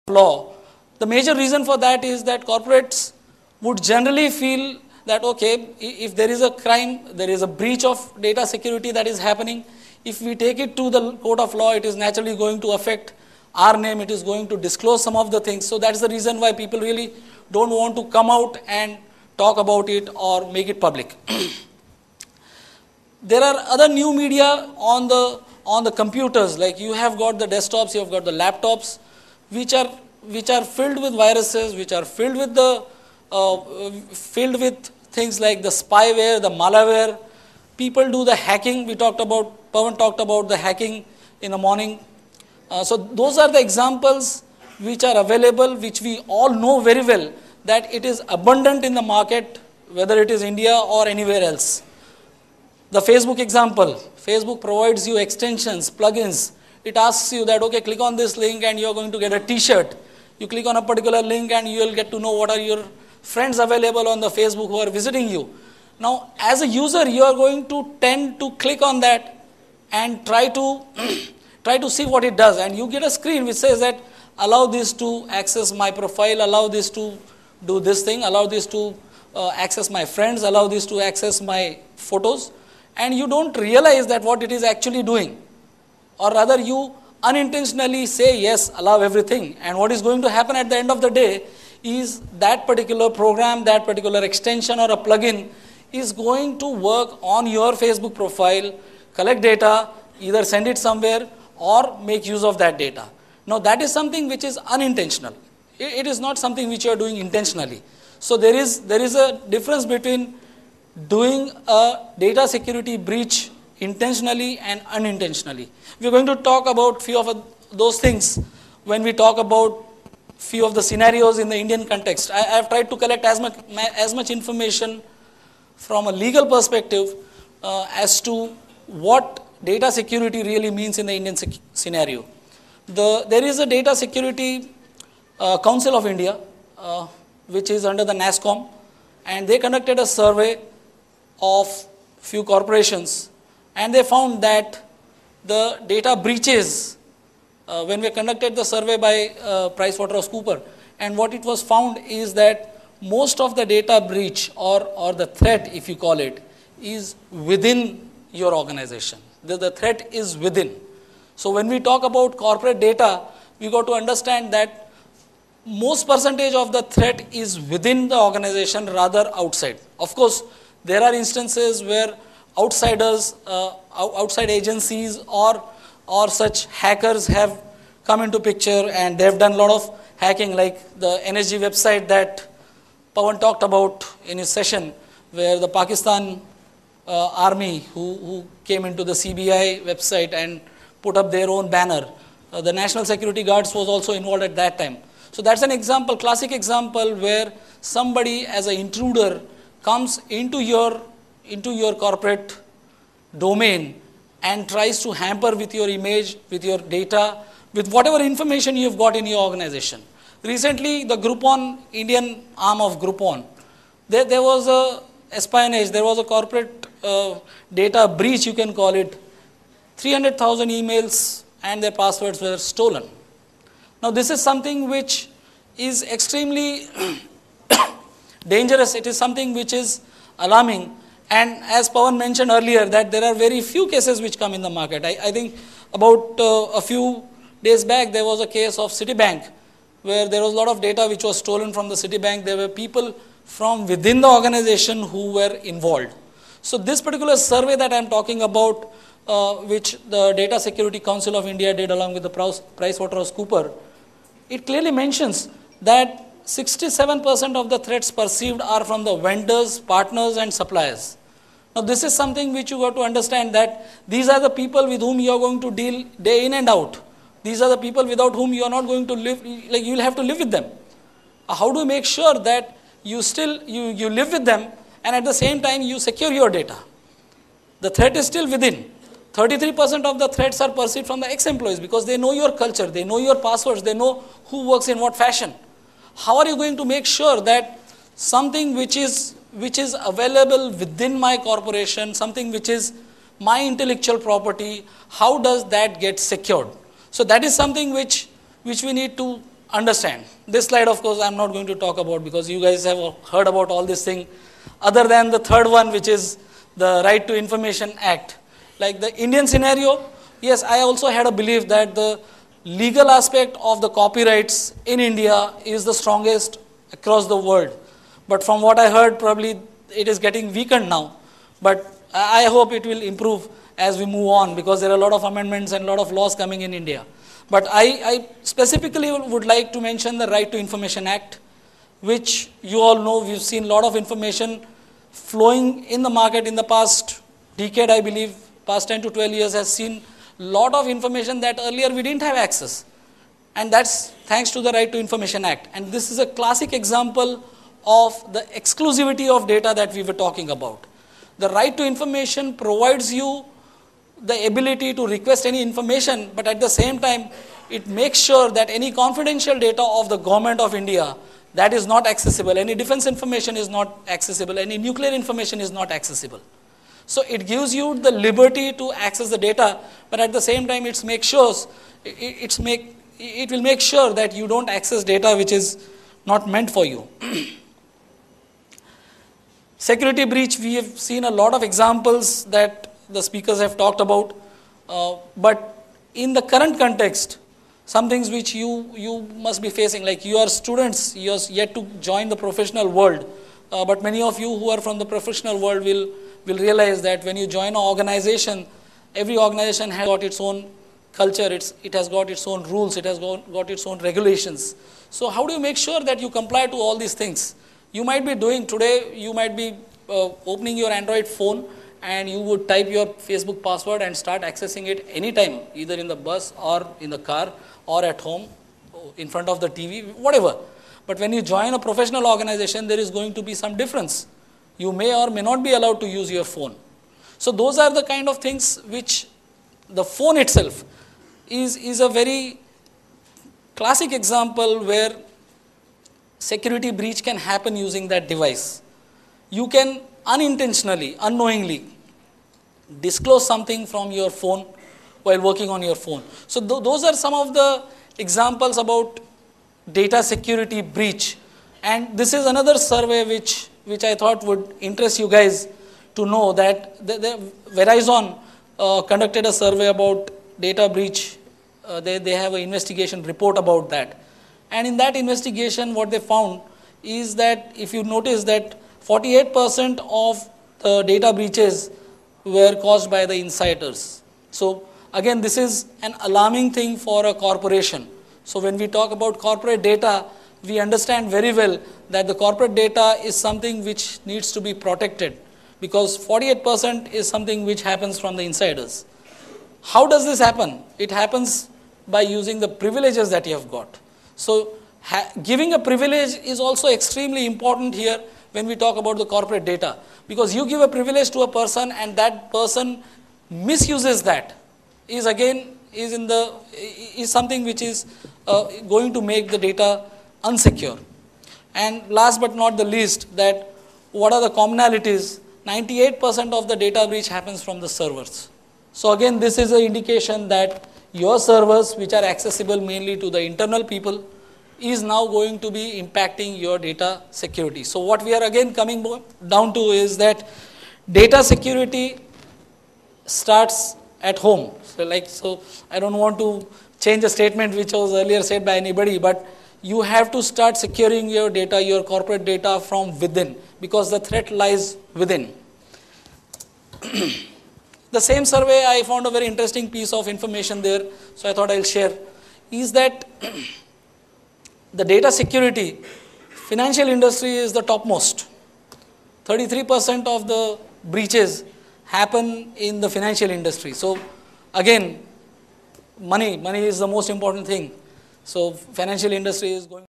law, the major reason for that is that corporates would generally feel that, okay, if there is a crime, there is a breach of data security that is happening, if we take it to the court of law, it is naturally going to affect our name, it is going to disclose some of the things. So that's the reason why people really don't want to come out and talk about it or make it public. There are other new media on the computers, like you have got the desktops, you have got the laptops, which are filled with viruses, which are filled with things like the spyware, the malware. People do the hacking. Pawan talked about the hacking in the morning. So those are the examples which are available, which we all know very well that it is abundant in the market, whether it is India or anywhere else. The Facebook example, Facebook provides you extensions, plugins. It asks you that, okay, click on this link and you're going to get a t-shirt. You click on a particular link and you will get to know what are your friends available on the Facebook who are visiting you. Now, as a user, you are going to tend to click on that and try to see what it does. And you get a screen which says that, allow this to access my profile, allow this to do this thing, allow this to access my friends, allow this to access my photos. And you don't realize that what it is actually doing. Or rather, you unintentionally say, yes, allow everything. And what is going to happen at the end of the day is that particular program, that particular extension or a plugin is going to work on your Facebook profile, collect data, either send it somewhere or make use of that data. Now, that is something which is unintentional. It is not something which you are doing intentionally. So, there is a difference between doing a data security breach intentionally and unintentionally. We are going to talk about few of those things when we talk about few of the scenarios in the Indian context. I have tried to collect as much information from a legal perspective as to what data security really means in the Indian scenario. There is a Data Security Council of India, which is under the NASSCOM, and they conducted a survey of few corporations, and they found that the data breaches, when we conducted the survey by PricewaterhouseCoopers, and what it was found is that most of the data breach or the threat, if you call it, is within your organization. The threat is within. So when we talk about corporate data, we got to understand that most percentage of the threat is within the organization rather outside. Of course, there are instances where outsiders, outside agencies or such hackers have come into picture and they have done a lot of hacking, like the NSG website that Pawan talked about in his session, where the Pakistan army who came into the CBI website and put up their own banner. The National Security Guards was also involved at that time. So that's an example, classic example, where somebody as an intruder comes into your corporate domain and tries to hamper with your image, with your data, with whatever information you've got in your organization. Recently, the Groupon, Indian arm of Groupon, there was a espionage, there was a corporate data breach, you can call it. 300,000 emails and their passwords were stolen. Now, this is something which is extremely dangerous. It is something which is alarming. And as Pawan mentioned earlier, that there are very few cases which come in the market. I think about a few days back, there was a case of Citibank, where there was a lot of data which was stolen from the Citibank. There were people from within the organization who were involved. So this particular survey that I am talking about, which the Data Security Council of India did along with the PricewaterhouseCoopers, it clearly mentions that 67% of the threats perceived are from the vendors, partners and suppliers. Now this is something which you got to understand, that these are the people with whom you are going to deal day in and out. These are the people without whom you are not going to live, like you will have to live with them. How do you make sure that you live with them and at the same time you secure your data? The threat is still within. 33% of the threats are perceived from the ex-employees because they know your culture, they know your passwords, they know who works in what fashion. How are you going to make sure that something which is available within my corporation, something which is my intellectual property, how does that get secured? So that is something which we need to understand. This slide, of course, I'm not going to talk about because you guys have heard about all this thing, other than the third one, which is the Right to Information Act. Like the Indian scenario, yes, I also had a belief that the legal aspect of the copyrights in India is the strongest across the world. But from what I heard, probably it is getting weakened now. But I hope it will improve as we move on, because there are a lot of amendments and a lot of laws coming in India. But I specifically would like to mention the Right to Information Act, which you all know we've seen a lot of information flowing in the market in the past decade, I believe, past 10 to 12 years has seen a lot of information that earlier we didn't have access. And that's thanks to the Right to Information Act. And this is a classic example of the exclusivity of data that we were talking about. The right to information provides you the ability to request any information, but at the same time, it makes sure that any confidential data of the government of India, that is not accessible. Any defense information is not accessible. Any nuclear information is not accessible. So it gives you the liberty to access the data, but at the same time, it will make sure that you don't access data which is not meant for you. Security breach, we have seen a lot of examples that the speakers have talked about, but in the current context, some things which you must be facing, like you are students, you are yet to join the professional world, but many of you who are from the professional world will realize that when you join an organization, every organization has got its own culture, it has got its own rules, it has got its own regulations. So how do you make sure that you comply to all these things? You might be doing today, you might be opening your Android phone and you would type your Facebook password and start accessing it anytime, either in the bus or in the car or at home, in front of the TV, whatever. But when you join a professional organization, there is going to be some difference. You may or may not be allowed to use your phone. So those are the kind of things which the phone itself is a very classic example where security breach can happen using that device. You can unintentionally, unknowingly disclose something from your phone while working on your phone. So those are some of the examples about data security breach. And this is another survey which I thought would interest you guys to know, that Verizon conducted a survey about data breach. They have an investigation report about that. And in that investigation, what they found is that if you notice that 48% of the data breaches were caused by the insiders. So again, this is an alarming thing for a corporation. So when we talk about corporate data, we understand very well that the corporate data is something which needs to be protected, because 48% is something which happens from the insiders. How does this happen? It happens by using the privileges that you have got. So giving a privilege is also extremely important here when we talk about the corporate data, because you give a privilege to a person and that person misuses that, is something which is going to make the data unsecure. And last but not the least, that what are the commonalities? 98% of the data breach happens from the servers. So again, this is an indication that your servers, which are accessible mainly to the internal people, is now going to be impacting your data security. So what we are again coming down to is that data security starts at home. So I don't want to change a statement which was earlier said by anybody, but you have to start securing your data, your corporate data, from within, because the threat lies within. The same survey, I found a very interesting piece of information there, so I thought I'll share, is that the data security, financial industry is the topmost. 33% of the breaches happen in the financial industry. So again, money is the most important thing. So financial industry is going